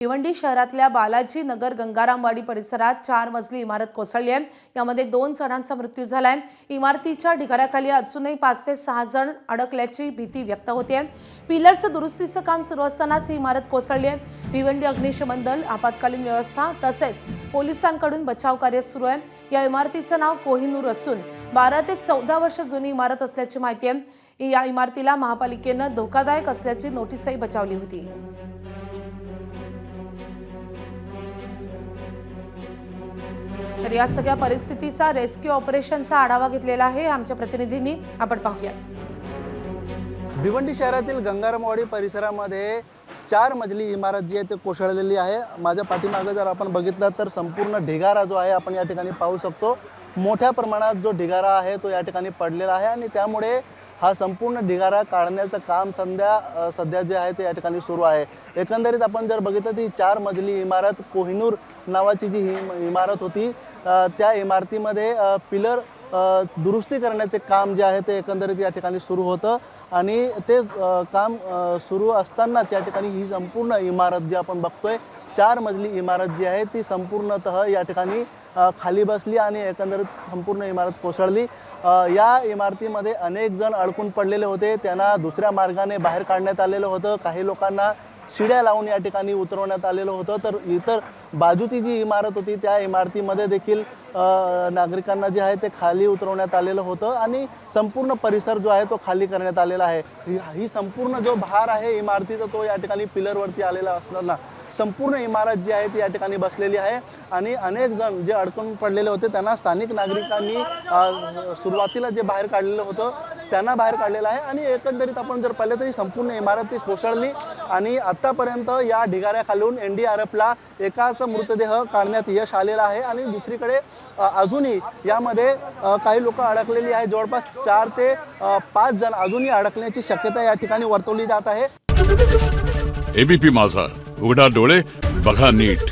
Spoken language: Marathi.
भिवंडी शहरातल्या बालाजी नगर गंगारामवाडी परिसरात 4 मजली इमारत कोसळली आहे। यामध्ये 2 जणांचा मृत्यू झालाय। इमारतीच्या ढिगाऱ्याखाली अजूनही 5 ते 6 जण अडकल्याची भीती व्यक्त होते। पिलरचं दुरुस्तीचं काम सुरू असतानाच ही इमारत कोसळली आहे। भिवंडी अग्निशमन दल, आपत्कालीन व्यवस्था तसेच पोलिसांकडून बचाव कार्य सुरू आहे। या इमारतीचं नाव कोहिनूर असून 12 ते 14 वर्ष जुनी इमारत असल्याची माहिती आहे। या इमारतीला महापालिकेनं धोकादायक असल्याची नोटीसही बजावली होती। तर या सगळ्या परिस्थितीचा रेस्क्यू ऑपरेशनचा आढावा घेतलेला आहे आमच्या प्रतिनिधींनी। आपण पाहूयात। भिवंडी शहरातील गंगारामवाडी परिसरामध्ये 4 मजली इमारत जी आहे ते कोसळलेली आहे। माझ्या पाठीमागे जर आपण बघितलं तर संपूर्ण ढिगारा जो आहे आपण या ठिकाणी पाहू शकतो। मोठ्या प्रमाणात जो ढिगारा आहे तो या ठिकाणी पडलेला आहे आणि त्यामुळे हा संपूर्ण ढिगारा काढण्याचं काम सध्या जे आहे ते या ठिकाणी सुरू आहे। एकंदरीत आपण जर बघितलं ती 4 मजली इमारत कोहिनूर नावाची जी ही इमारत होती त्या इमारतीमध्ये पिलर दुरुस्ती करण्याचे काम जे आहे ते एकंदरीत या ठिकाणी सुरू होतं आणि ते काम सुरू असतानाच या ठिकाणी ही संपूर्ण इमारत जी आपण बघतोय 4 मजली इमारत जी आहे ती संपूर्णतः या ठिकाणी खाली बसली आणि एकंदरीत संपूर्ण इमारत कोसळली। या इमारतीमध्ये अनेक जण अडकून पडलेले होते, त्यांना दुसऱ्या मार्गाने बाहेर काढण्यात आलेलं होतं। काही लोकांना शिड्या लावून या ठिकाणी उतरवण्यात आलेलं होतं। तर इतर बाजूची जी इमारत होती त्या इमारतीमध्ये देखील नागरिकांना जे आहे ते खाली उतरवण्यात आलेलं होतं आणि संपूर्ण परिसर जो आहे तो खाली करण्यात आलेला आहे। ही संपूर्ण जो भार आहे इमारतीचा तो या ठिकाणी पिलरवरती आलेला असताना संपूर्ण इमारत जी आहे ती या ठिकाणी बसलेली आहे आणि अनेक जण जे अडकून पडलेले होते त्यांना स्थानिक नागरिकांनी सुरुवातीला जे बाहेर काढलेलं होतं त्यांना बाहेर काढलेलं आहे आणि एकंदरीत आपण जर पाहिलं तरी संपूर्ण इमारत ती कोसळली आणि आतापर्यंत या ढिगाऱ्याखालून NDRFला एकाचा मृतदेह काढण्यात यश आलेलं आहे आणि दुसरीकडे अजूनही यामध्ये काही लोक अडकलेली आहे। जवळपास 4 ते 5 जण अजूनही अडकण्याची शक्यता या ठिकाणी वर्तवली जात आहे। ABP माझा, उघडा डोळे बघा नीट।